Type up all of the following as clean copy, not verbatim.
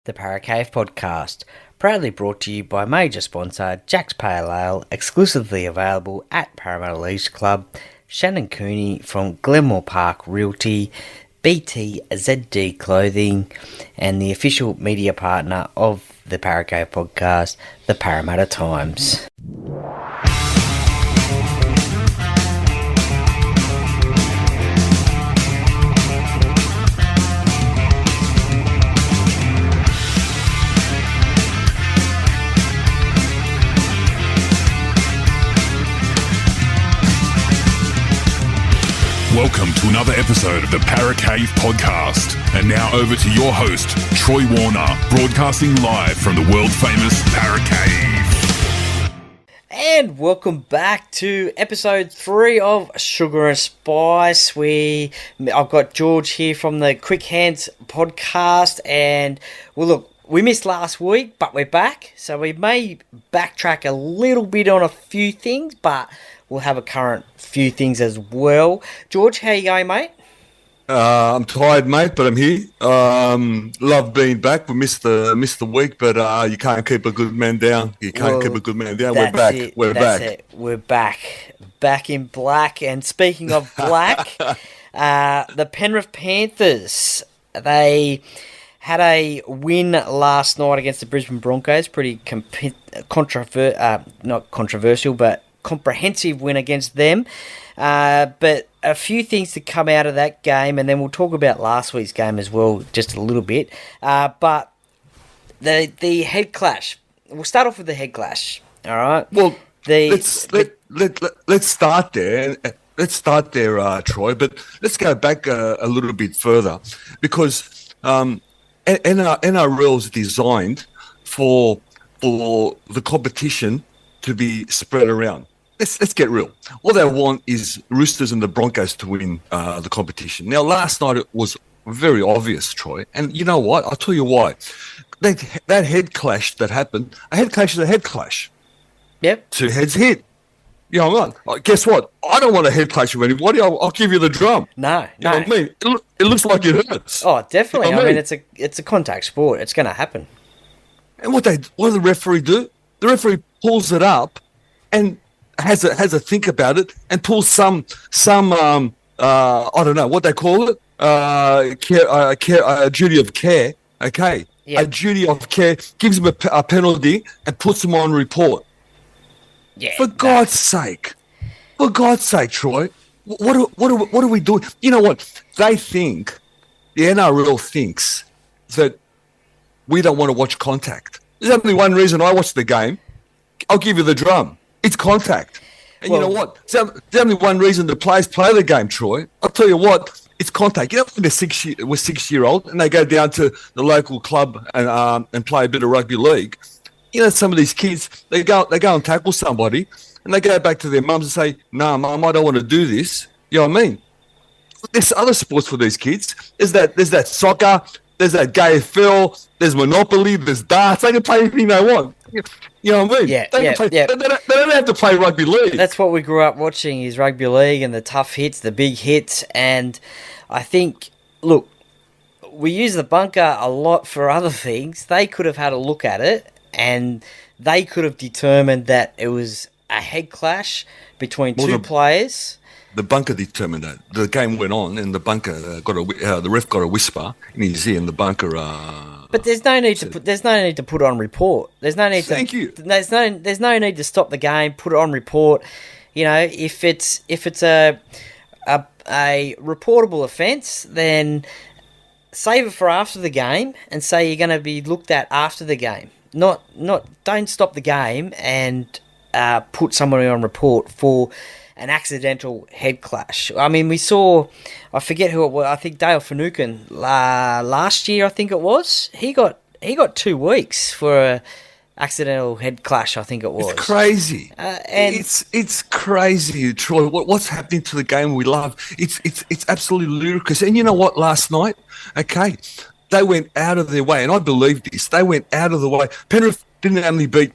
The Paracave Podcast, proudly brought to you by major sponsor Jack's Pale Ale, exclusively available at Parramatta Leisure Club, Shannon Cooney from Glenmore Park Realty, BTZD Clothing, and the official media partner of the Paracave Podcast, the Parramatta Times. Welcome to another episode of the Paracave Podcast. And now over to your host, Troy Warner, broadcasting live from the world-famous Paracave. And welcome back to episode 3 of Sugar and Spice. I've got George here from the Quick Hands podcast, and well, look, we missed last week, but we're back, so we may backtrack a little bit on a few things, but we'll have a current few things as well. George, how you going, mate? I'm tired, mate, but I'm here. Love being back. We missed the week, but you can't keep a good man down. You can't keep a good man down. We're back. We're back. Back in black. And speaking of black, the Penrith Panthers, they had a win last night against the Brisbane Broncos. Pretty not controversial, but comprehensive win against them. But a few things to come out of that game, and then we'll talk about last week's game as well, just a little bit. But the head clash. We'll start off with the head clash. All right. Well, let's start there. Let's start there, Troy. But let's go back a little bit further, because NRL is designed for the competition to be spread around. Let's get real. All they want is Roosters and the Broncos to win the competition. Now, last night it was very obvious, Troy. And you know what? I'll tell you why. That head clash that happened, a head clash is a head clash. Yep. Two heads hit. You know what? Guess what? I don't want a head clash with anybody. I'll give you the drum. No. You know what I mean? It looks like it hurts. Oh, definitely. You know I mean, it's a contact sport. It's going to happen. And what does the referee do? The referee pulls it up and has a think about it and pulls some I don't know what they call it, a duty of care. Okay, yep. A duty of care, gives him a penalty and puts him on report. Yeah. For God's sake, Troy, what are we doing? You know what? They think, the NRL thinks that we don't want to watch contact. There's only one reason I watch the game. I'll give you the drum. It's contact. And you know what? There's only one reason the players play the game, Troy. I'll tell you what, it's contact. You know, when they're 6-year-old and they go down to the local club and play a bit of rugby league, you know, some of these kids, they go and tackle somebody and they go back to their mums and say, "Nah, mum, I don't want to do this." You know what I mean? There's other sports for these kids. There's that soccer, there's that GAFL, there's Monopoly, there's darts. They can play anything they want. You know what I mean? Yeah, They don't have to play rugby league. That's what we grew up watching, is rugby league and the tough hits, the big hits. And I think, look, we use the bunker a lot for other things. They could have had a look at it and they could have determined that it was a head clash between two players. The bunker determined that. The game went on, and the bunker the ref got a whisper in his ear, and the bunker. But there's no need to put it on report. There's no need. Thank you. There's no need to stop the game. Put it on report. You know, if it's a reportable offence, then save it for after the game and say you're going to be looked at after the game. Don't stop the game and put somebody on report for an accidental head clash. I mean, we saw, I forget who it was, I think Dale Finucane last year, I think it was. He got 2 weeks for a accidental head clash, I think it was. It's crazy. And it's crazy, Troy. What's happening to the game we love? It's absolutely ludicrous. And you know what? Last night, okay, they went out of their way, and I believe this. They went out of the way. Penrith didn't only beat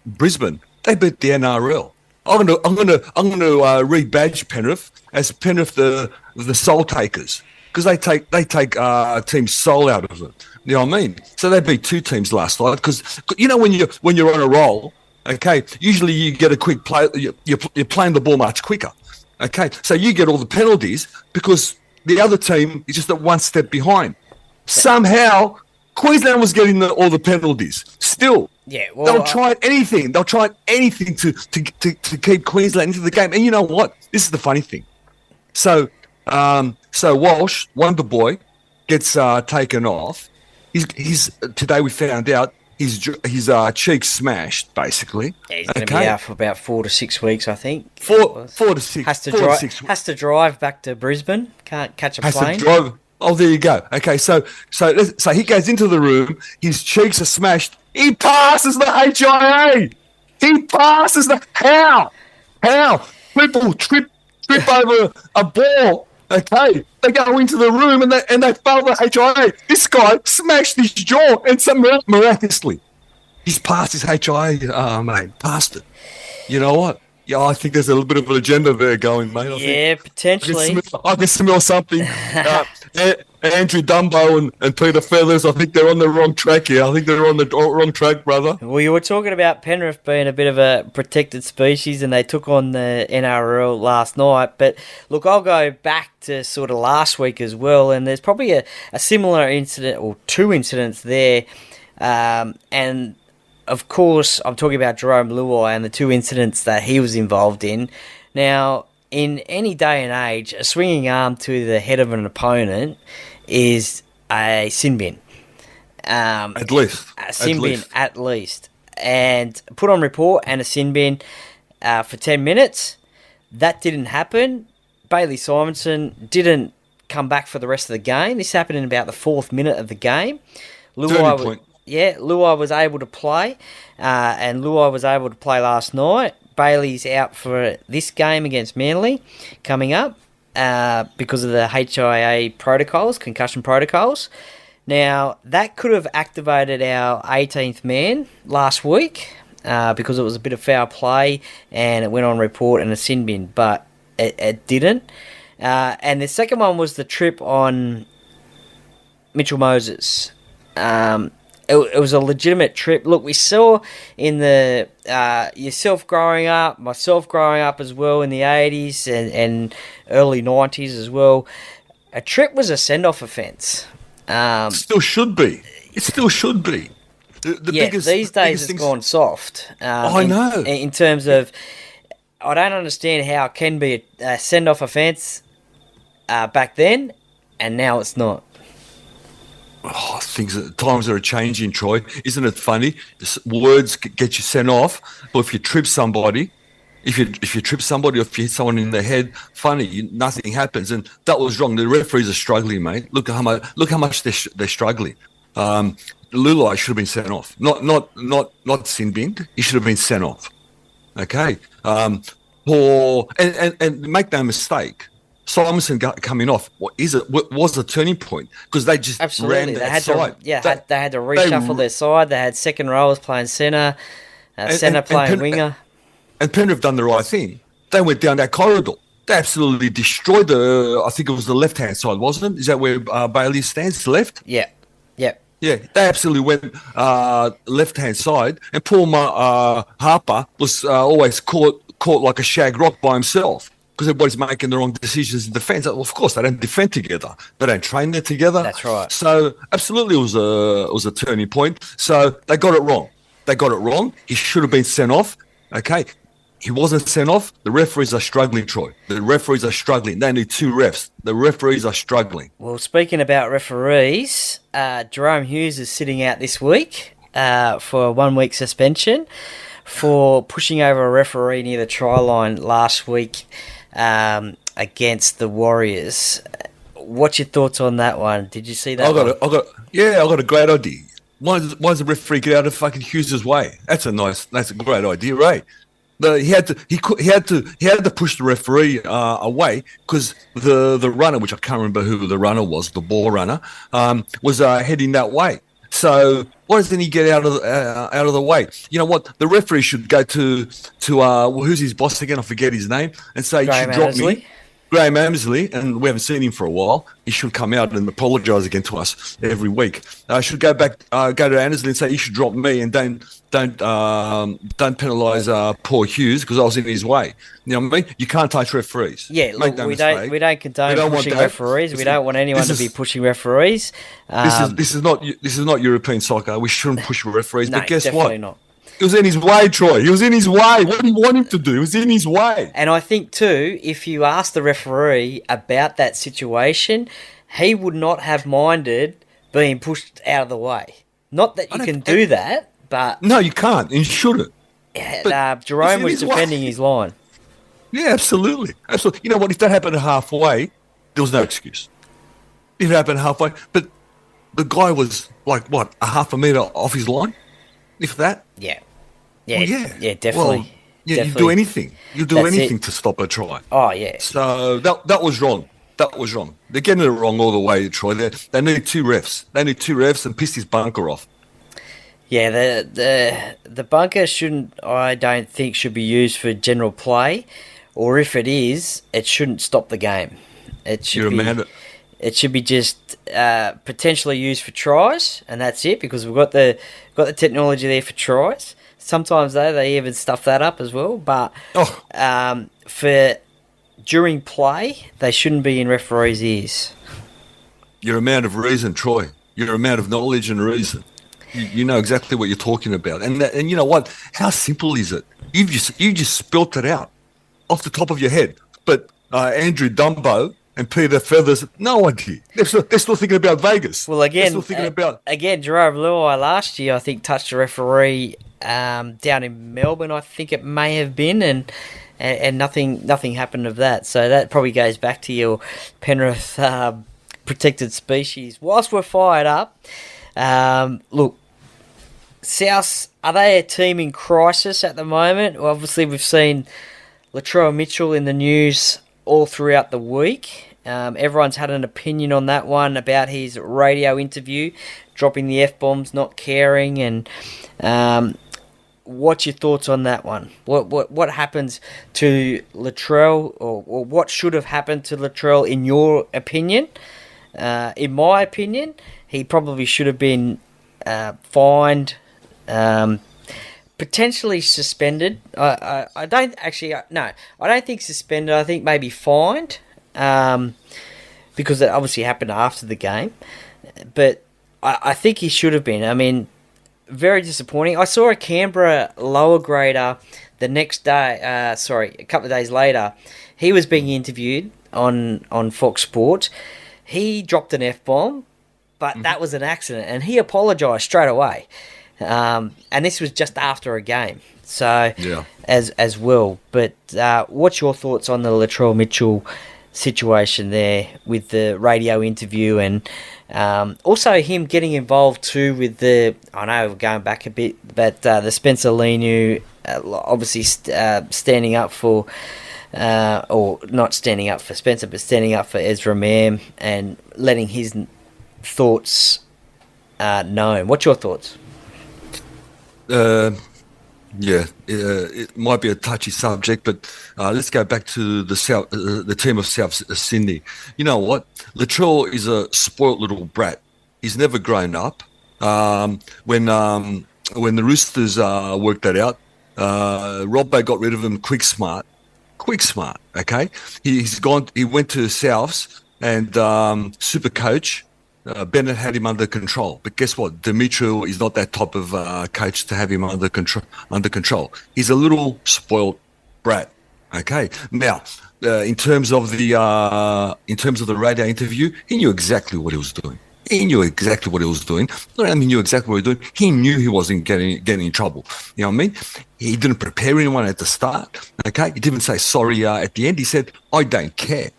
Brisbane; they beat the NRL. I'm going to rebadge Penrith as Penrith the soul takers, because they take team's soul out of it. You know what I mean? So they beat 2 teams last night because when you're on a roll, okay, usually you get a quick play. You're playing the ball much quicker. Okay, so you get all the penalties because the other team is just at one step behind. Somehow, Queensland was getting all the penalties. Still, they'll try anything. They'll try anything to keep Queensland into the game. And you know what? This is the funny thing. So Walsh, Wonder Boy, gets taken off. He's today we found out his cheeks smashed, basically. Yeah, he's going to be out for about 4 to 6 weeks, I think. 4 to 6. Has to drive back to Brisbane. Can't catch a plane. To drive. Oh, there you go. Okay, so he goes into the room. His cheeks are smashed. He passes the HIA. He passes the how? People trip over a ball. Okay, they go into the room and they fail the HIA. This guy smashed his jaw and miraculously, he's passed his HIA. Mate, passed it. You know what? Yeah, I think there's a little bit of an agenda there going, mate. Potentially. I can smell something. Andrew Dumbo and Peter Feathers, I think they're on the wrong track here. I think they're on the wrong track, brother. Well, you were talking about Penrith being a bit of a protected species and they took on the NRL last night. But, look, I'll go back to sort of last week as well, and there's probably a similar incident or 2 incidents there. And, of course, I'm talking about Jarome Luai and the 2 incidents that he was involved in. Now, in any day and age, a swinging arm to the head of an opponent is a sin bin. At least. A sin bin, at least. And put on report and a sin bin for 10 minutes. That didn't happen. Bailey Simonson didn't come back for the rest of the game. This happened in about the 4th minute of the game. Luai was able to play, and Luai was able to play last night. Bailey's out for this game against Manly coming up because of the HIA protocols, concussion protocols. Now, that could have activated our 18th man last week because it was a bit of foul play and it went on report and a sin bin, but it didn't. And the second one was the trip on Mitchell Moses. It was a legitimate trip. Look, we saw in the yourself growing up, myself growing up as well in the 80s and early 90s as well. A trip was a send-off offence. Still should be. It still should be. These days it's gone soft. I know. In terms of, I don't understand how it can be a send-off offence back then, and now it's not. Oh, times are changing, Troy. Isn't it funny? Words get you sent off, but if you trip somebody, if you trip somebody or if you hit someone in the head, nothing happens. And that was wrong. The referees are struggling, mate. Look how much they're struggling. Luai should have been sent off. Not sin binned. He should have been sent off. Okay. And make no mistake. Simonson coming off, was a turning point because they just ran that side. They had to reshuffle their side. They had second rowers playing centre, playing winger. And Penrith done the right thing. They went down that corridor. They absolutely destroyed I think it was the left-hand side, wasn't it? Is that where Bailey stands, left? Yeah. Yeah, they absolutely went left-hand side. And Paul Harper was always caught like a shag rock by himself. Because everybody's making the wrong decisions in defence. Of course, they don't defend together. They don't train there together. That's right. So, absolutely, it was a turning point. So, they got it wrong. He should have been sent off. Okay. He wasn't sent off. The referees are struggling, Troy. The referees are struggling. They need 2 refs. The referees are struggling. Well, speaking about referees, Jahrome Hughes is sitting out this week for a 1-week suspension for pushing over a referee near the try line last week. Against the Warriors. What's your thoughts on that one? Did you see that? I got a great idea. Why does the referee get out of fucking Hughes' way? That's a great idea, right? He had to push the referee away because the runner, which I can't remember who the runner was, the ball runner, was heading that way. So why doesn't he get out of the way? You know what? The referee should go to who's his boss again? I forget his name, and say you should drop me. Graham Amsley, and we haven't seen him for a while. He should come out and apologise again to us every week. Should go back, go to Annesley and say he should drop me and don't penalise poor Hughes because I was in his way. You know what I mean? You can't touch referees. Yeah, look, we don't condone pushing referees. We don't want anyone to be pushing referees. This is not European soccer. We shouldn't push referees. No, but guess definitely what? not. He was in his way, Troy. He was in his way. What do you want him to do? He was in his way. And I think, too, if you ask the referee about that situation, he would not have minded being pushed out of the way. Not that you can do that, but... No, you can't, and you shouldn't. Jahrome was defending his line. Yeah, absolutely. Absolutely. You know what? If that happened halfway, there was no excuse. If it happened halfway... But the guy was, like, what, a half a metre off his line? If that? Yeah. Yeah, definitely. Well, yeah, you do anything. You do anything to stop a try. Oh, yeah. So that was wrong. That was wrong. They're getting it wrong all the way, Troy. They need two refs. They need two refs and piss his bunker off. Yeah, the bunker I don't think should be used for general play, or if it is, it shouldn't stop the game. It should be just potentially used for tries, and that's it, because we've got the technology there for tries. Sometimes, though, they even stuff that up as well. But for during play, they shouldn't be in referees' ears. Your amount of reason, Troy. Your amount of knowledge and reason. You know exactly what you're talking about. And you know what? How simple is it? You just spilt it out off the top of your head. But Andrew Dumbo and Peter Feathers, no idea. They're still thinking about Vegas. Well, again, they're still thinking about... Jarome Luai last year, I think, touched a referee down in Melbourne, I think it may have been, and nothing happened of that. So that probably goes back to your Penrith protected species. Whilst we're fired up, look, South, are they a team in crisis at the moment? Well, obviously, we've seen Latrell Mitchell in the news all throughout the week. Everyone's had an opinion on that one about his radio interview, dropping the F-bombs, not caring, and what's your thoughts on that one? What happens to Latrell, or what should have happened to Latrell in your opinion? In my opinion, he probably should have been fined, potentially suspended. I don't think suspended. I think maybe fined, because it obviously happened after the game. But I think he should have been. I mean, very disappointing. I saw a Canberra lower grader the next day. A couple of days later, he was being interviewed on Fox Sports. He dropped an F-bomb, but that was an accident, and he apologised straight away. And this was just after a game, so yeah. as well. But what's your thoughts on the Latrell Mitchell situation there with the radio interview, and also him getting involved too with I know we're going back a bit, but the Spencer Leniu obviously standing up for, or not standing up for Spencer, but standing up for Ezra Mam and letting his thoughts known. What's your thoughts? It might be a touchy subject, but let's go back to the team of South Sydney. You know what? Latrell is a spoilt little brat. He's never grown up. When the Roosters worked that out, Robbo got rid of him quick smart. Okay, he went to Souths, and super coach Bennett had him under control. But guess what? Demetriou is not that type of coach to have him under control. He's a little spoiled brat. Okay. Now, in terms of the radio interview, he knew exactly what he was doing. Not only knew exactly what he was doing, he knew he wasn't getting in trouble. You know what I mean? He didn't prepare anyone at the start. Okay. He didn't say sorry at the end. He said, "I don't care."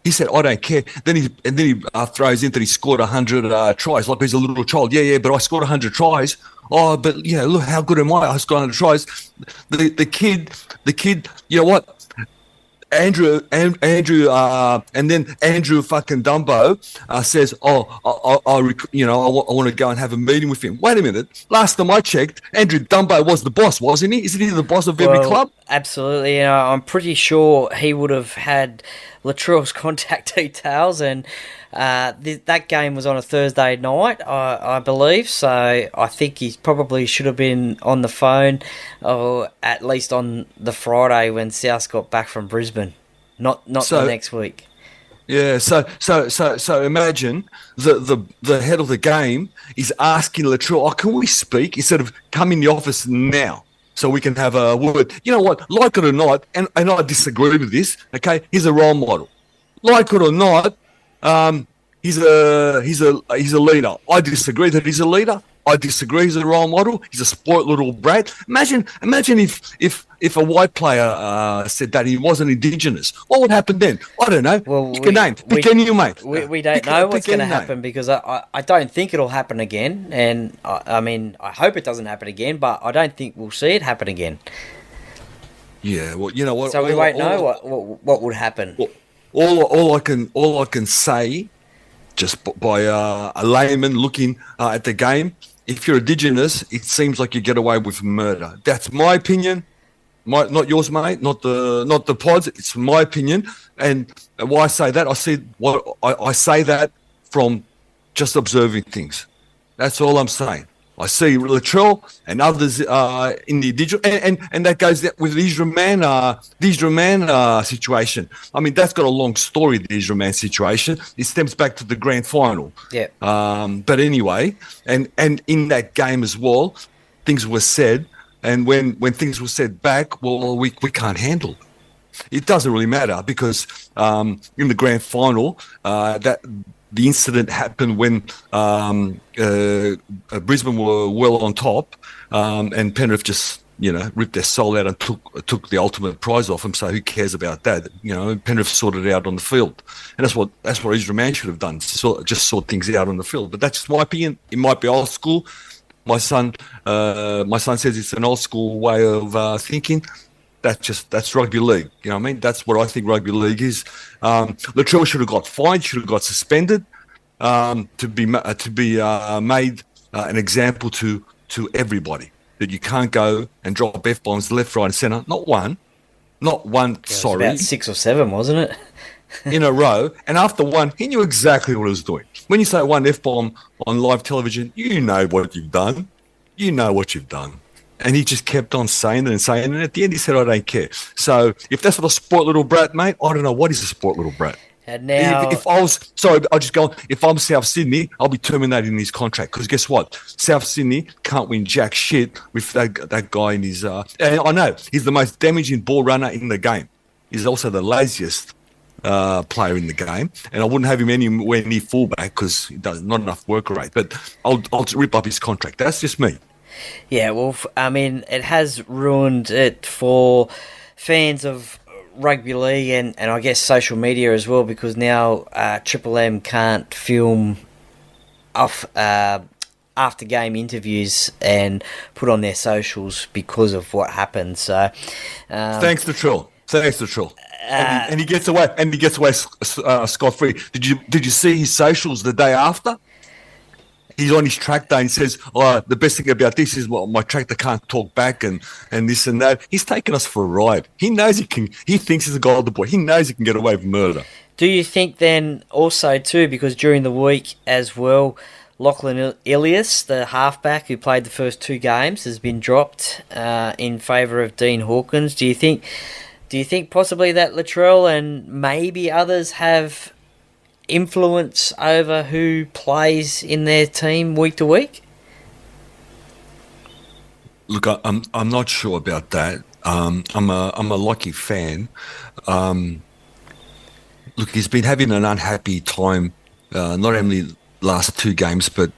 He said, "I don't care." Then he throws in that he scored 100 tries, like he's a little child. Yeah, but I scored 100 tries. Oh, but look how good am I? I scored 100 tries. The kid. You know what? Andrew, and then Andrew fucking Dumbo says, "Oh, I want to go and have a meeting with him." Wait a minute. Last time I checked, Andrew Dumbo was the boss, wasn't he? Isn't he the boss of every club? Absolutely. I'm pretty sure he would have had Latrell's contact details, and that game was on a Thursday night, I believe. So I think he probably should have been on the phone, or at least on the Friday when South got back from Brisbane, not the next week. Yeah, so imagine the head of the game is asking Latrell, can we speak, instead of come in the office now so we can have a word. You know what, like it or not, and I disagree with this, okay, he's a role model. Like it or not, he's a leader. I disagree that he's a leader. I disagree he's a role model. He's a spoilt little brat. Imagine if a white player said that he wasn't Indigenous. What would happen then? I don't know. Well, pick a name. Pick any, mate. We don't know what's going to happen, because I don't think it'll happen again. And I mean, I hope it doesn't happen again, but I don't think we'll see it happen again. Yeah, well, you know what? So we won't know what would happen. All I can say, just by a layman looking at the game, if you're Indigenous, it seems like you get away with murder. That's my opinion. Not yours, mate. Not the pods. It's my opinion. And why I say that, I say that from just observing things. That's all I'm saying. I see Latrell and others in the digital, and that goes with the Israel Man situation. I mean, that's got a long story, the Israel Man situation. It stems back to the grand final. Yeah. But anyway, and in that game as well, things were said, and when things were said back, well, we can't handle it. It doesn't really matter, because in the grand final, the incident happened when Brisbane were well on top, and Penrith just, ripped their soul out and took the ultimate prize off them. So who cares about that? Penrith sorted it out on the field, and that's what Israel Man should have done. Just sort things out on the field. But that's just my opinion. It might be old school. My son says it's an old school way of thinking. That's rugby league. You know what I mean? That's what I think rugby league is. Latrell should have got fined, should have got suspended, to be made an example to everybody, that you can't go and drop F-bombs left, right and centre. Not one, sorry. About 6 or 7, wasn't it? in a row. And after one, he knew exactly what he was doing. When you say one F-bomb on live television, you know what you've done. You know what you've done. And he just kept on saying it and saying it. And at the end, he said, I don't care. So if that's what a sport little brat, mate, I don't know what is a sport little brat. And now, if I was, sorry, I'll just go on. If I'm South Sydney, I'll be terminating his contract, because guess what? South Sydney can't win jack shit with that guy in his. And I know he's the most damaging ball runner in the game. He's also the laziest player in the game, and I wouldn't have him anywhere near fullback because he does not enough work rate. But I'll rip up his contract. That's just me. Yeah, well, I mean, it has ruined it for fans of rugby league and I guess social media as well, because now Triple M can't film off after game interviews and put on their socials because of what happened. So thanks to Trill. And he gets away. And he gets away scot free. Did you see his socials the day after? He's on his tractor and he says, "Oh, the best thing about this is my tractor can't talk back and this and that." He's taking us for a ride. He knows he can. He thinks he's a golden boy. He knows he can get away with murder. Do you think then also too, because during the week as well, Lachlan Ilias, the halfback who played the first 2 games, has been dropped in favour of Dean Hawkins. Do you think possibly that Latrell and maybe others have influence over who plays in their team week to week? Look, I'm not sure about that. I'm a Lockie fan. Look, he's been having an unhappy time, not only last 2 games, but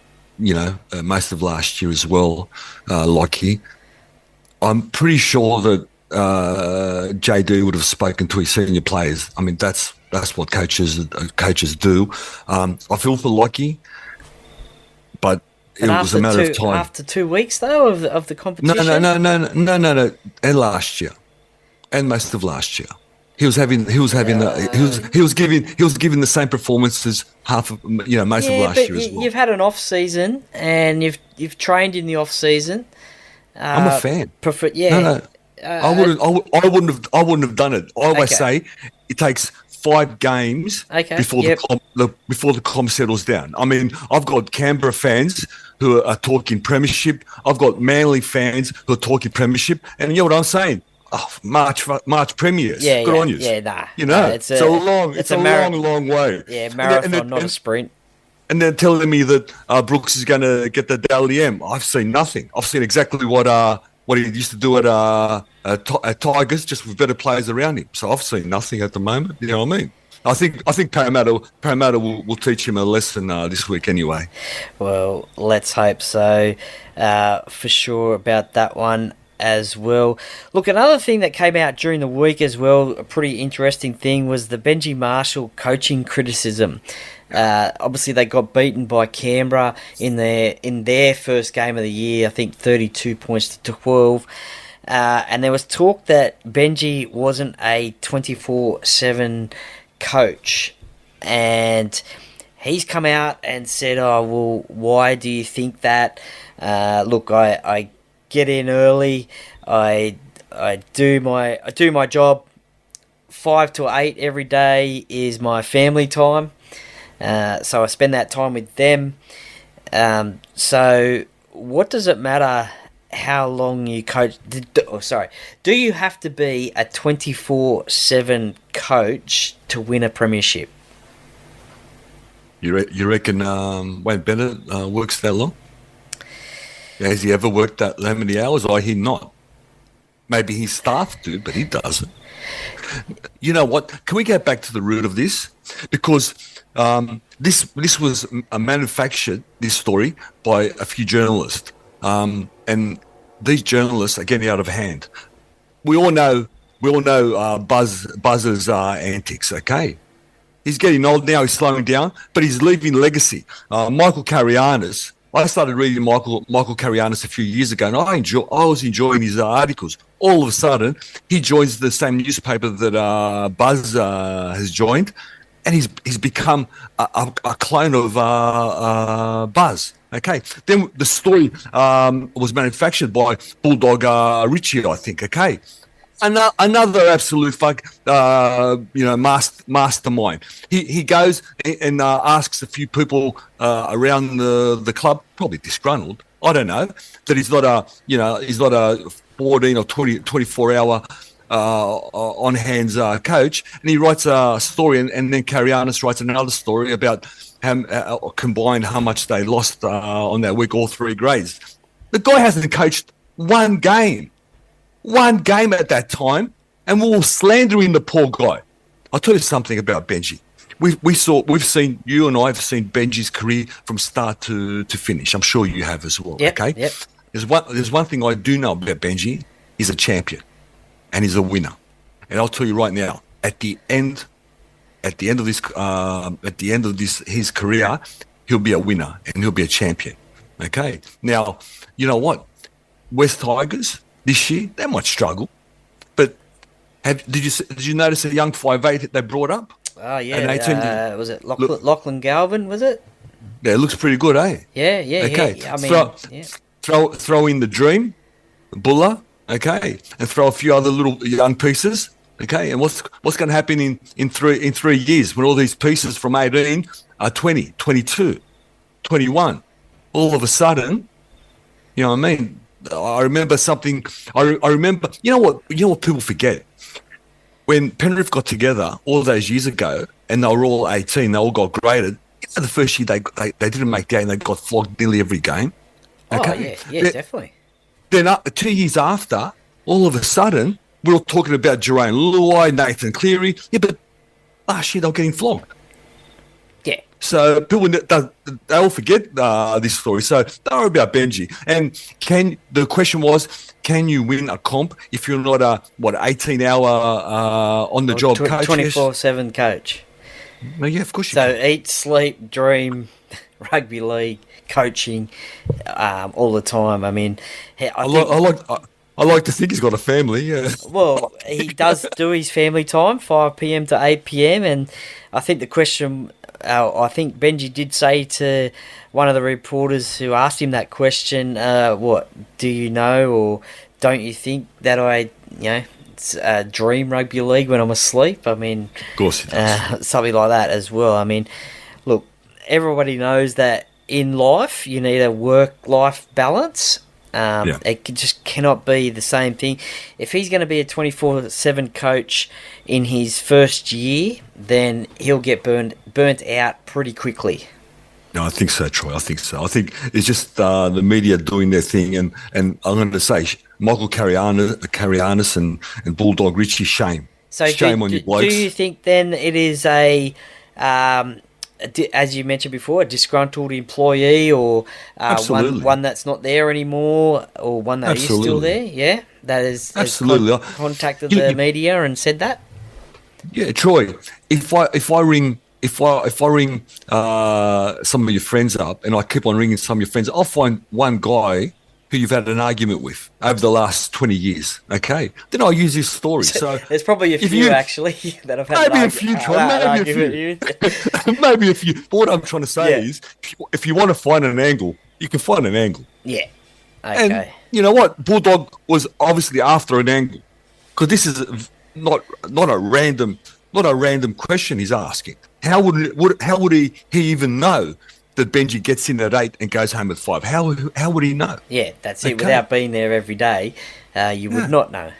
most of last year as well. Lockie, I'm pretty sure that JD would have spoken to his senior players. I mean, that's what coaches do. I feel for Lockie, but it was a matter of time. After 2 weeks, though, of the competition? No. And last year, and most of last year, he was giving the same performances most of last year as well. You've had an off season, and you've trained in the off season. I'm a fan. I wouldn't have done it. I always say it takes 5 games before before the comp settles down. I mean, I've got Canberra fans who are talking premiership. I've got Manly fans who are talking premiership, and you know what I'm saying? Oh, March premiers. Good on you. Yeah, nah. You know, it's a long way. Yeah, marathon, not a sprint. And they're telling me that Brooks is going to get the Dally M. I've seen nothing. I've seen exactly what he used to do at Tigers, just with better players around him. So I've seen nothing at the moment. You know what I mean? I think Parramatta will teach him a lesson this week anyway. Well, let's hope so, for sure about that one as well. Look, another thing that came out during the week as well, a pretty interesting thing, was the Benji Marshall coaching criticism. Obviously, they got beaten by Canberra in their first game of the year, I think 32 points to 12. And there was talk that Benji wasn't a 24/7 coach. And he's come out and said, "Oh, well, why do you think that? Look, I get in early. I do my job. 5 to 8 every day is my family time. So I spend that time with them. So what does it matter how long you coach? Do you have to be a 24/7 coach to win a premiership?" You reckon Wayne Bennett works that long? Has he ever worked that many hours, or he not? Maybe his staff do, but he doesn't. You know what? Can we get back to the root of this? Because this was manufactured, this story, by a few journalists. And these journalists are getting out of hand. We all know Buzz's antics, okay? He's getting old now, he's slowing down, but he's leaving legacy. Michael Carianis, I started reading Michael Carianis a few years ago, and I was enjoying his articles. All of a sudden, he joins the same newspaper that Buzz has joined, and he's become a clone of Buzz. Okay, then the story was manufactured by Bulldog Richie, I think. Okay, another absolute mastermind. He goes and asks a few people around the club, probably disgruntled, I don't know, that he's not a 14 or 24 hour on hands coach, and he writes a story, and then Carianis writes another story about combined how much they lost on that week, all 3 grades. The guy hasn't coached one game at that time, and we're all slandering the poor guy. I'll tell you something about Benji. You and I have seen Benji's career from start to finish. I'm sure you have as well. Yep, okay. Yep. There's one thing I do know about Benji. He's a champion, and he's a winner. And I'll tell you right now, at the end of his career, he'll be a winner and he'll be a champion. Okay. Now, you know what? West Tigers this year, they might struggle, but did you notice a young 5'8" they brought up? Oh yeah. Was it Lachlan Galvin? Was it? Yeah, it looks pretty good, eh? Yeah. Okay. Yeah. I mean, throw in the Dream, Buller. Okay, and throw a few other little young pieces. Okay, and what's going to happen in 3 years when all these pieces from 18 are 20, 22, 21? All of a sudden, you know what I mean? I remember something. I remember. You know what people forget? When Penrith got together all those years ago, and they were all 18, they all got graded. You know, the first year they didn't make the game, they got flogged nearly every game. Okay? Oh yeah, definitely. Then 2 years after, all of a sudden, we're all talking about Jarome Luai, Nathan Cleary. Yeah, but last year they were getting flogged. Yeah. So people, they all forget this story. So don't worry about Benji. And the question was, can you win a comp if you're not a 18-hour on-the-job coach? 24/7 coach. No, yeah, of course you can. So eat, sleep, dream, rugby league, coaching, all the time. I mean, I like to think he's got a family. Yeah. Well, he does do his family time, 5 p.m. to 8 p.m. And I think the question, I think Benji did say to one of the reporters who asked him that question, what do you know, or don't you think that it's dream rugby league when I'm asleep? I mean, Of course it does. something like that as well. I mean, look, everybody knows that in life you need a work-life balance. Just cannot be the same thing. If he's going to be a 24/7 coach in his first year, then he'll get burnt out pretty quickly. No, I think so, Troy. I think so. I think it's just the media doing their thing, and I'm going to say Michael Carianis and Bulldog Richie, shame. So shame on you blokes. Do you think then it is as you mentioned before, a disgruntled employee, or one that's not there anymore, or one that is still there? Yeah, that is absolutely contacted the media and said that. Yeah, Troy. If I ring some of your friends up, and I keep on ringing some of your friends, I'll find one guy who you've had an argument with over the last 20 years. Okay, then I'll use his story. So there's probably a few actually that I've had. Maybe a few, Troy. Maybe a few. But what I'm trying to say is, if you want to find an angle, you can find an angle. Yeah. Okay. And you know what? Bulldog was obviously after an angle, because this is not a random question he's asking. How would he even know that Benji gets in at 8 and goes home at 5? How would he know? Yeah, that's it. Without being there every day, you would not know.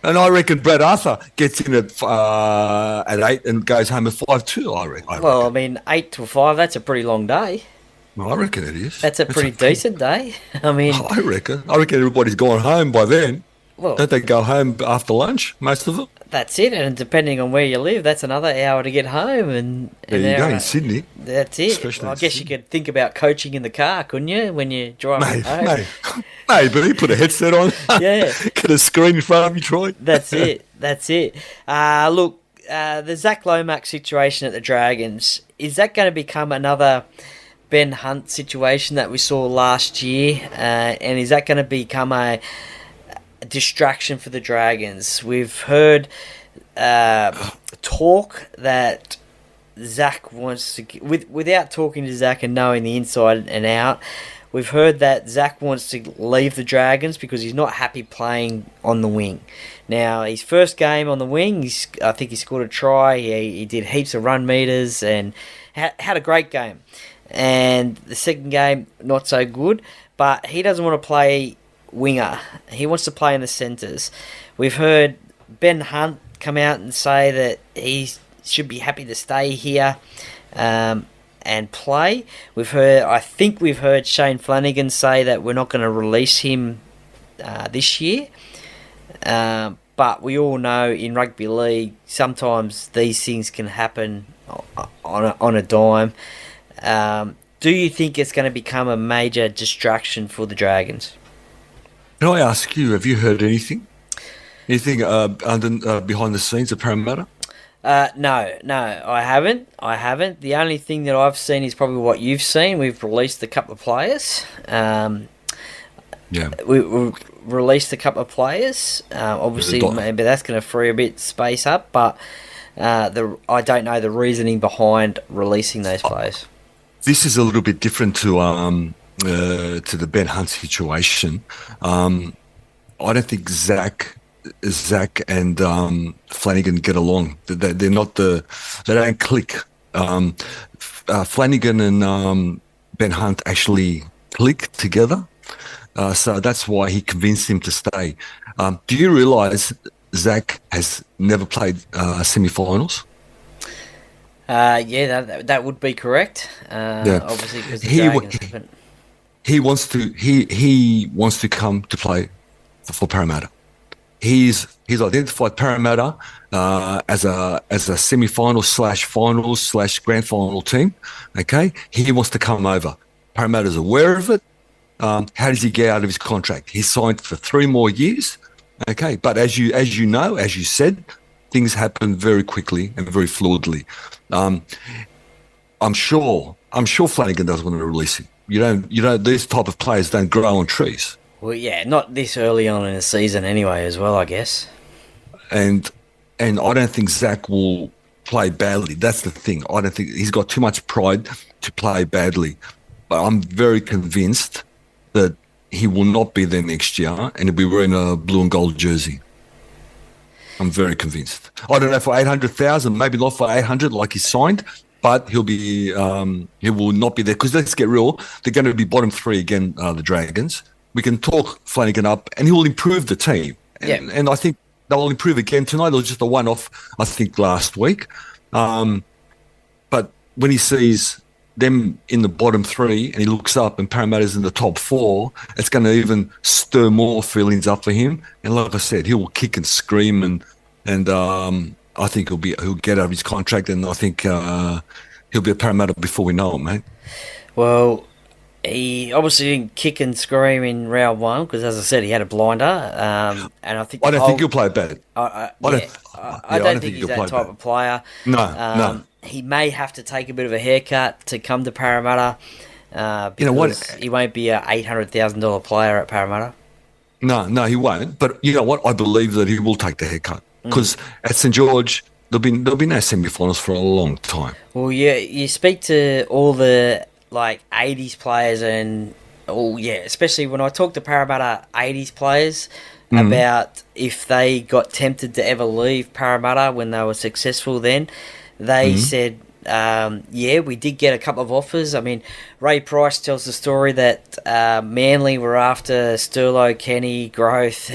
And I reckon Brad Arthur gets in at 8 and goes home at 5 too. I reckon. Well, I mean, 8 to 5, that's a pretty long day. Well, I reckon it is. That's a pretty decent day. I mean, I reckon everybody's gone home by then. Well, don't they go home after lunch, most of them? That's it, and depending on where you live, that's another hour to get home. And there you go, in Sydney. That's it. Well, I guess you could think about coaching in the car, couldn't you, when you're driving home? Maybe put a headset on. Yeah. Get a screen in front of you, Troy. That's it. Look, the Zac Lomax situation at the Dragons, is that going to become another Ben Hunt situation that we saw last year? And is that going to become a distraction for the Dragons? We've heard talk that Zac wants to, without talking to Zac and knowing the inside and out, we've heard that Zac wants to leave the Dragons because he's not happy playing on the wing. Now, his first game on the wing, I think he scored a try, he did heaps of run meters and had a great game. And the second game, not so good, but he doesn't want to play winger. He wants to play in the centres. We've heard Ben Hunt come out and say that he should be happy to stay here and play. I think we've heard Shane Flanagan say that we're not going to release him this year. But we all know in rugby league, sometimes these things can happen on a dime. Do you think it's going to become a major distraction for the Dragons? Can I ask you, have you heard anything? Anything behind the scenes at Parramatta? No, I haven't. The only thing that I've seen is probably what you've seen. We've released a couple of players. We released a couple of players. Obviously, maybe that's going to free a bit space up, but I don't know the reasoning behind releasing those players. This is a little bit different to the Ben Hunt situation. I don't think Zac and Flanagan get along. They're not they don't click. Flanagan and Ben Hunt actually click together. So that's why he convinced him to stay. Do you realise Zac has never played semi-finals? That would be correct. Obviously, because the Dragons he wants to come to play for Parramatta. He's identified Parramatta as a semi-final / finals / grand final team. Okay, he wants to come over. Parramatta's aware of it. How does he get out of his contract? He's signed for 3 more years. Okay, but as you know, as you said, things happen very quickly and very fluidly. I'm sure Flanagan doesn't want to release him. You don't. These type of players don't grow on trees. Well, yeah, not this early on in the season anyway, as well, I guess. And I don't think Zac will play badly. That's the thing. I don't think he's got too much pride to play badly. But I'm very convinced that he will not be there next year, and he'll be wearing a blue and gold jersey. I'm very convinced. I don't know for 800,000, maybe not for 800 like he signed, but he will not be there because let's get real, they're going to be bottom three again, the Dragons. We can talk Flanagan up, and he will improve the team. And I think they'll improve again tonight. It was just a one-off, I think, last week. But when he sees them in the bottom three and he looks up and Parramatta's in the top four, it's going to even stir more feelings up for him. And like I said, he will kick and scream and I think he'll get out of his contract, and I think he'll be a Parramatta before we know him, mate. Well, he obviously didn't kick and scream in round one because, as I said, he had a blinder. And I think I don't think he'll play bad. I don't think he's that type of player. No. He may have to take a bit of a haircut to come to Parramatta. Because he won't be a $800,000 player at Parramatta. No, he won't. But you know what? I believe that he will take the haircut because at St George there'll be no semi-finals for a long time. Well, you speak to all the 80s players and especially when I talk to Parramatta 80s players about if they got tempted to ever leave Parramatta when they were successful then. They said, we did get a couple of offers. I mean, Ray Price tells the story that Manly were after Sterlo, Kenny, Growth,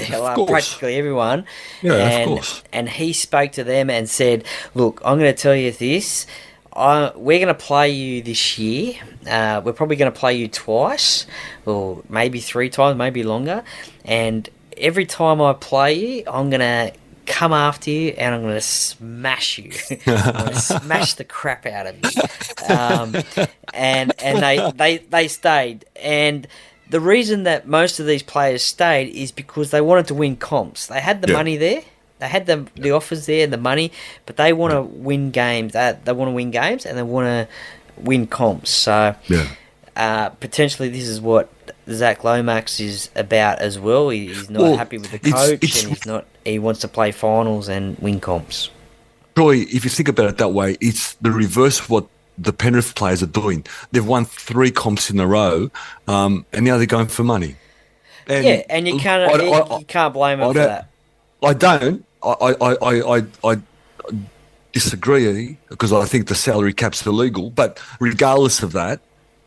practically everyone. Yeah, of course. And he spoke to them and said, look, I'm going to tell you this. We're going to play you this year. We're probably going to play you twice or maybe 3 times, maybe longer. And every time I play you, I'm going to come after you and I'm going to smash you. I'm going to smash the crap out of you. And they stayed. And the reason that most of these players stayed is because they wanted to win comps. They had the money there. They had the offers there and the money, but they want to win games. They want to win games and they want to win comps. So potentially this is what Zac Lomax is about as well. He's not happy with the coach and he wants to play finals and win comps. Troy, if you think about it that way, it's the reverse of what the Penrith players are doing. They've won 3 comps in a row, and now they're going for money. And you can't blame them for that. I don't. I disagree because I think the salary cap's illegal. But regardless of that,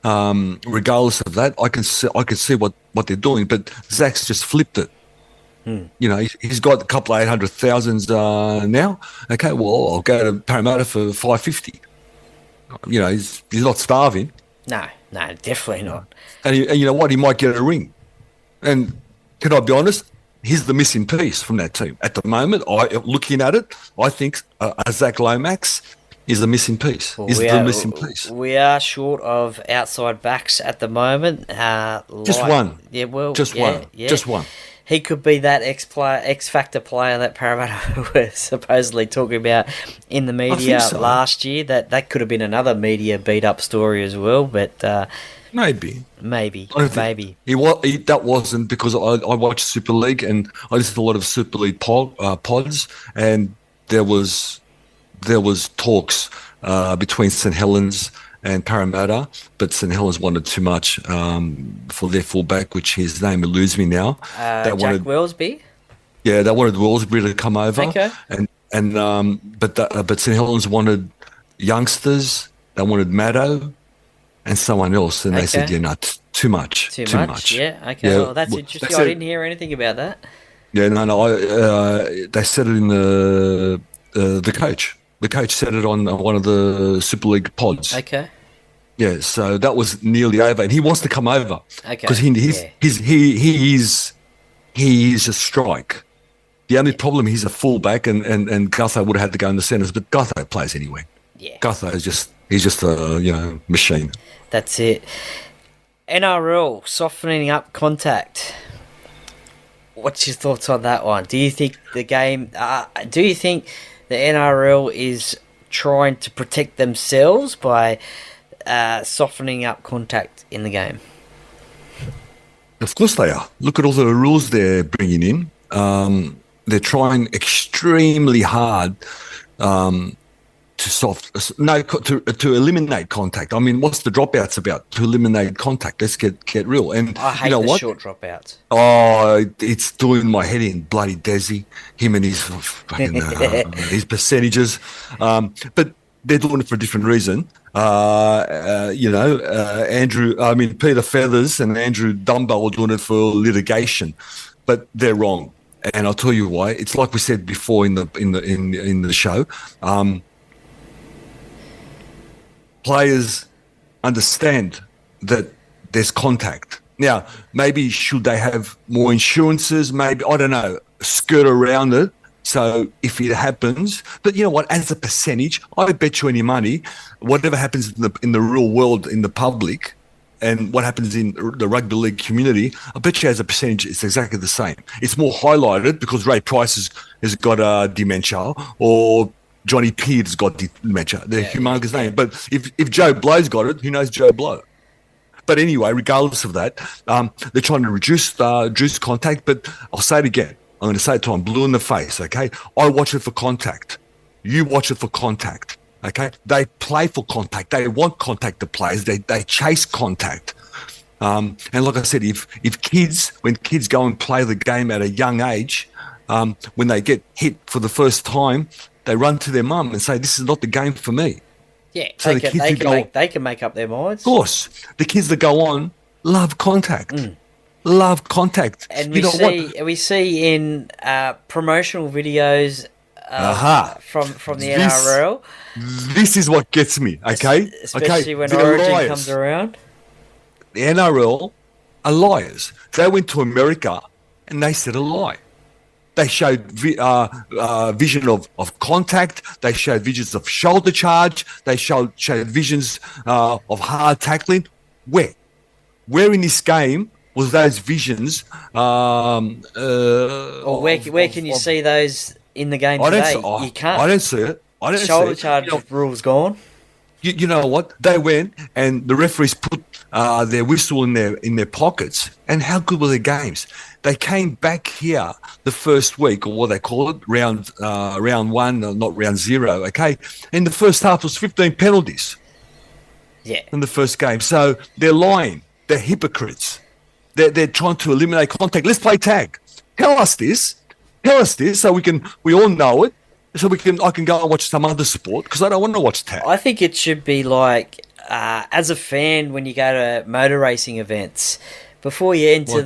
I can see what they're doing. But Zach's just flipped it. You know, he's got a couple of 800,000 now. Okay, well, I'll go to Parramatta for 550. You know, he's not starving. No, definitely not. And you know what? He might get a ring. And can I be honest? He's the missing piece from that team at the moment. Looking at it, I think Zac Lomax is the missing piece. Well, the missing piece. We are short of outside backs at the moment. Just one. Yeah, well, just one. Yeah. Just one. He could be that X Factor player that Parramatta were supposedly talking about in the media last year. That could have been another media beat up story as well, but. Maybe. That wasn't because I watched Super League and I listened to a lot of Super League pods, and there was talks between St Helens and Parramatta, but St Helens wanted too much for their fullback, which his name eludes me now. Jack Wellesby. Yeah, they wanted Wellesby to come over. Okay. But St Helens wanted youngsters. They wanted Maddo and someone else, and they said, too much. Too much. Yeah, okay. Yeah, well, that's interesting. I didn't hear anything about that. Yeah, no. They said it in the coach. The coach said it on one of the Super League pods. Okay. Yeah, so that was nearly over, and he wants to come over. Okay. Because he is a strike. The only problem, he's a fullback, and Gutho would have had to go in the centres, but Gutho plays anyway. Yeah. Gutho is just a machine. That's it. NRL softening up contact. What's your thoughts on that one? Do you think the game? Do you think the NRL is trying to protect themselves by softening up contact in the game? Of course they are. Look at all the rules they're bringing in. They're trying extremely hard to eliminate contact. I mean, what's the dropouts about? To eliminate contact. Let's get real. And I hate you know the what? short dropouts. Oh, it's doing my head in. Bloody Desi, him and his fucking his percentages. But they're doing it for a different reason. Peter Feathers and Andrew Dumbo are doing it for litigation, but they're wrong. And I'll tell you why. It's like we said before in the show. Players understand that there's contact. Now, maybe should they have more insurances? Maybe, I don't know, skirt around it. So if it happens, but you know what? As a percentage, I bet you any money, whatever happens in the real world, in the public, and what happens in the rugby league community, I bet you as a percentage, it's exactly the same. It's more highlighted because Ray Price has got dementia, or Johnny Pear's got dementia. They're humongous names. But if Joe Blow's got it, who knows Joe Blow? But anyway, regardless of that, they're trying to reduce contact. But I'll say it again. I'm going to say it till I'm blue in the face, okay? I watch it for contact. You watch it for contact, okay? They play for contact. They want contact, the players. They chase contact. And like I said, when kids go and play the game at a young age, when they get hit for the first time, they run to their mum and say, this is not the game for me. Yeah, so they can make up their minds. Of course. The kids that go on love contact. Love contact. And we see in promotional videos from the NRL. This is what gets me, okay? Especially when Origin comes around. The NRL are liars. They went to America and they said a lie. They showed vision of contact. They showed visions of shoulder charge. They showed visions of hard tackling. Where in this game was those visions? Or where can you see those in the game today? You can't. I don't see it. Shoulder charge rule's gone. You know what? They went and the referees put their whistle in their pockets. And how good were their games? They came back here the first week, or what they call it, round one, not round zero. Okay, and the first half was 15 penalties. Yeah. In the first game, so they're lying. They're hypocrites. They're trying to eliminate contact. Let's play tag. Tell us this, so we all know it. So I can go and watch some other sport because I don't want to watch tag. I think it should be like, as a fan, when you go to motor racing events, before you enter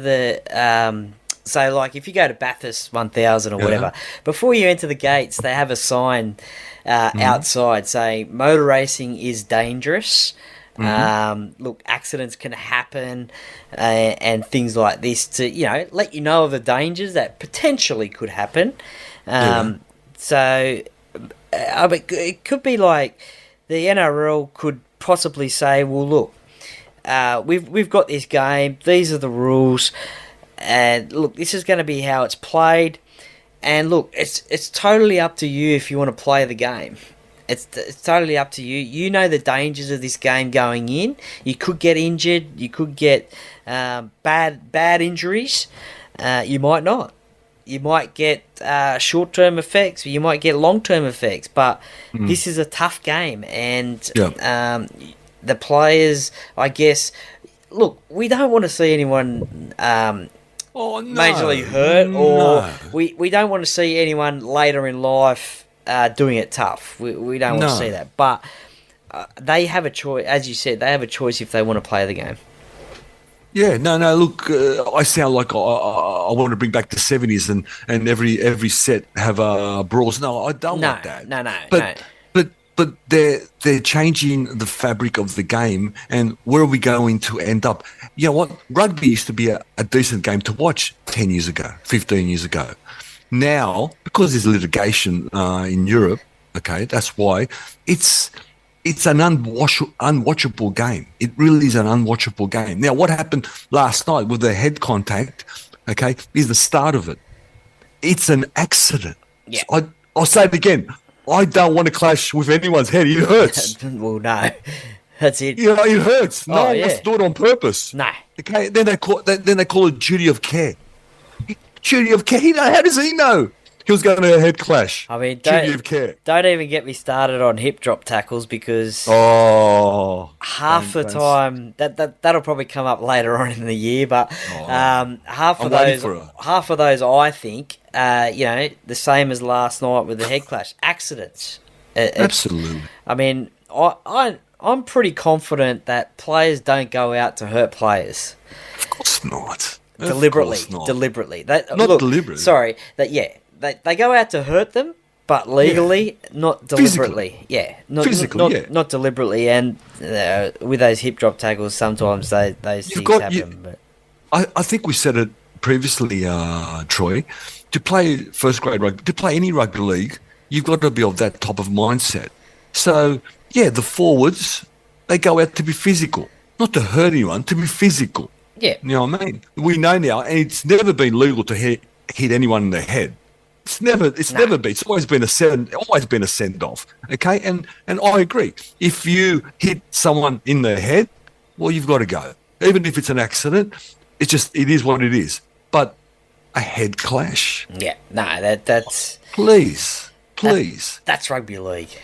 so like if you go to Bathurst 1000 or whatever, before you enter the gates, they have a sign outside saying motor racing is dangerous. Look, accidents can happen and things like this to, let you know of the dangers that potentially could happen. So it could be like the NRL could possibly say, well, look, we've got this game. These are the rules, and look, this is going to be how it's played. And look, it's totally up to you if you want to play the game. It's totally up to you. You know the dangers of this game going in. You could get injured. You could get bad injuries. You might not. You might get short-term effects. You might get long-term effects. But this is a tough game, and the players, I guess, look, we don't want to see anyone majorly hurt, or we don't want to see anyone later in life doing it tough. We don't want to see that. But they have a choice, as you said, they have a choice if they want to play the game. Yeah, no. Look, I sound like I want to bring back the 70s and every set have brawls. No, I don't want that. No. But they're changing the fabric of the game, and where are we going to end up? You know what? Rugby used to be a decent game to watch 10 years ago, 15 years ago. Now, because there's litigation in Europe, okay, that's why it's an unwatchable game. It really is an unwatchable game. Now, what happened last night with the head contact, okay, is the start of it. It's an accident. Yeah. So I'll say it again. I don't want to clash with anyone's head. It hurts. Well, no. That's it. It hurts. No one wants to do it on purpose. No. Okay, then they call it duty of care. Duty of care. How does he know? He was going to a head clash. I mean, Duty of care. don't even get me started on hip drop tackles because half the time that'll probably come up later on in the year. But half of those, I think, the same as last night with the head clash accidents. Absolutely. I mean, I'm pretty confident that players don't go out to hurt players. Of course not. Deliberately. Deliberately. Sorry. They go out to hurt them, but legally, not deliberately. Not deliberately. And with those hip drop tackles, sometimes those things happen. But I think we said it previously, Troy. To play first grade rugby, to play any rugby league, you've got to be of that type of mindset. So, the forwards, they go out to be physical, not to hurt anyone, to be physical. Yeah. You know what I mean? We know now, and it's never been legal to hit anyone in the head. It's never been. It's always been a send off. Okay, and I agree. If you hit someone in the head, well, you've got to go. Even if it's an accident, it is what it is. But a head clash. Yeah, no, that's please. That's rugby league.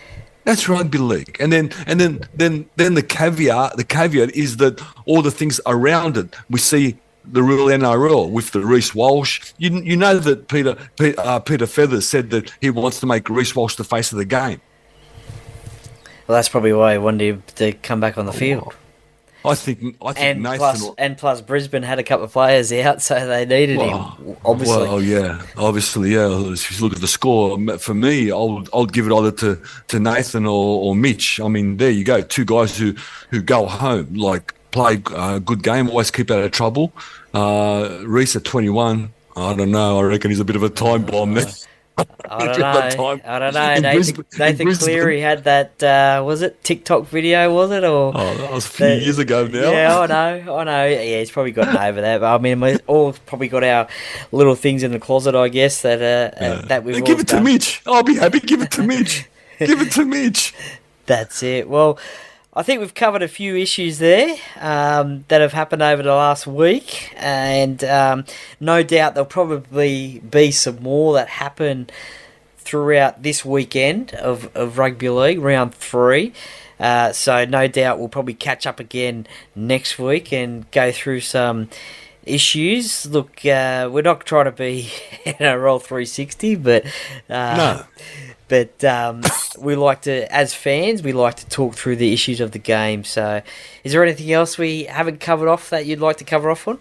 That's rugby league, and then the caveat is that all the things around it. We see the real NRL with the Reece Walsh. You know that Peter Feathers said that he wants to make Reece Walsh the face of the game. Well, that's probably why he wanted him to come back on the field. I think Nathan plus Brisbane had a couple of players out, so they needed him. Obviously, If you look at the score, for me, I'll give it either to Nathan or Mitch. I mean, there you go, two guys who go home, like play a good game, always keep out of trouble. Reece at 21, I don't know. I reckon he's a bit of a time bomb there. I don't know. Nathan Cleary had that, was it TikTok video, was it? Or that was a few years ago now. Yeah, I know. Yeah, he's probably gotten over that. But I mean, we've all probably got our little things in the closet, I guess, that we've all give it done. to Mitch. I'll be happy. Give it to Mitch. Give it to Mitch. That's it. Well, I think we've covered a few issues there that have happened over the last week, and no doubt there'll probably be some more that happen throughout this weekend of Rugby League, round 3. So no doubt we'll probably catch up again next week and go through some issues. Look, we're not trying to be NRL 360, but no. But we like to, as fans, we like to talk through the issues of the game. So, is there anything else we haven't covered off that you'd like to cover off on?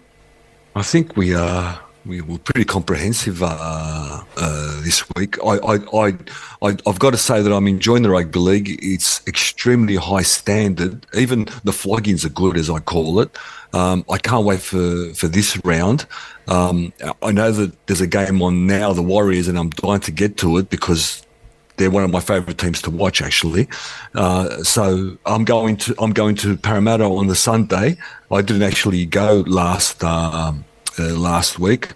I think we were pretty comprehensive this week. I've got to say that I'm enjoying the rugby league. It's extremely high standard. Even the floggings are good, as I call it. I can't wait for this round. I know that there's a game on now, the Warriors, and I'm dying to get to it because they're one of my favourite teams to watch, actually. So I'm going to Parramatta on the Sunday. I didn't actually go last week,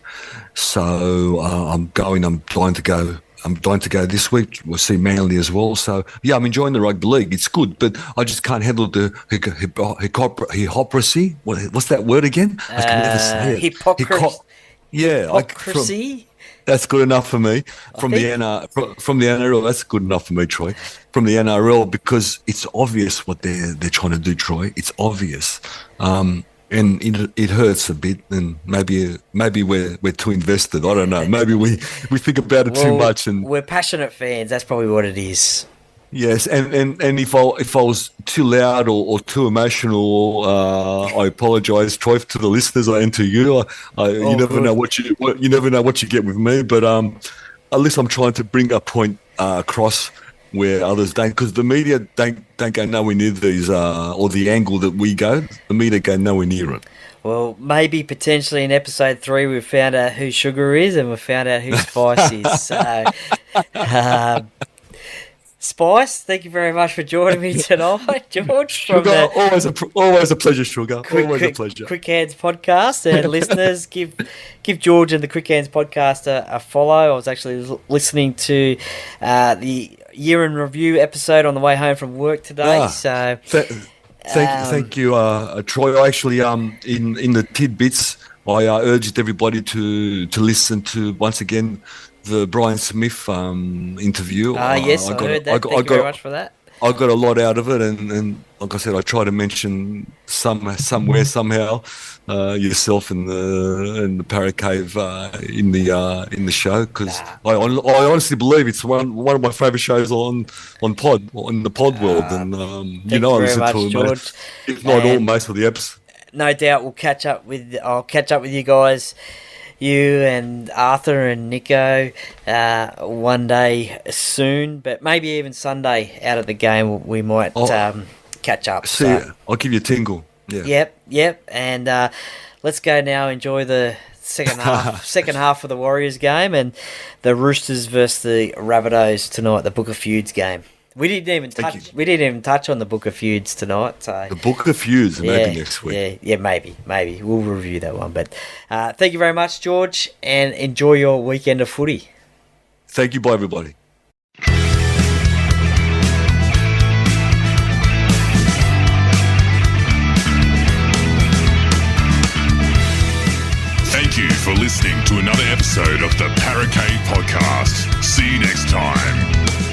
so I'm dying to go. I'm dying to go this week. We'll see Manly as well. So yeah, I'm enjoying the rugby league. It's good, but I just can't handle the hypocrisy. What's that word again? I can never say it. Hypocrisy. That's good enough for me. From the NRL, that's good enough for me, Troy. From the NRL, because it's obvious what they're trying to do, Troy. It's obvious, and it hurts a bit. And maybe we're too invested. I don't know. Maybe we think about it too much. And we're passionate fans. That's probably what it is. Yes, and if I was too loud or too emotional, I apologise, Troy, to the listeners and to you. You never know what you get with me, but at least I'm trying to bring a point across where others don't, because the media don't go nowhere near these or the angle that we go. The media go nowhere near it. Well, maybe potentially in episode 3 we've found out who Sugar is and we've found out who Spice is. So. Spice, thank you very much for joining me tonight, George. Sugar, always a pleasure, Sugar. Always a pleasure. Quick Hands podcast, and listeners, give George and the Quick Hands podcast a follow. I was actually listening to the year in review episode on the way home from work today. Thank you, Troy. Actually, in the tidbits, I urged everybody to listen to, once again, the Brian Smith interview. Yes, I heard that. Thank you very much for that. I got a lot out of it, and like I said, I try to mention somewhere, somehow, yourself in the Parrot Cave in the show, because I honestly believe it's one of my favourite shows on the pod world, and I listen to George. If not all, most of the episodes. No doubt I'll catch up with you guys, you and Arthur and Nico, one day soon, but maybe even Sunday out at the game we might catch up. I'll give you a tingle. Yeah. Yep. And let's go now. Enjoy the second half of the Warriors game and the Roosters versus the Rabbitohs tonight. The Book of Feuds game. We didn't even touch on the Book of Feuds tonight. So the Book of Feuds, maybe next week. Yeah, maybe we'll review that one. But thank you very much, George, and enjoy your weekend of footy. Thank you, bye everybody. Thank you for listening to another episode of the Parrot Cave Podcast. See you next time.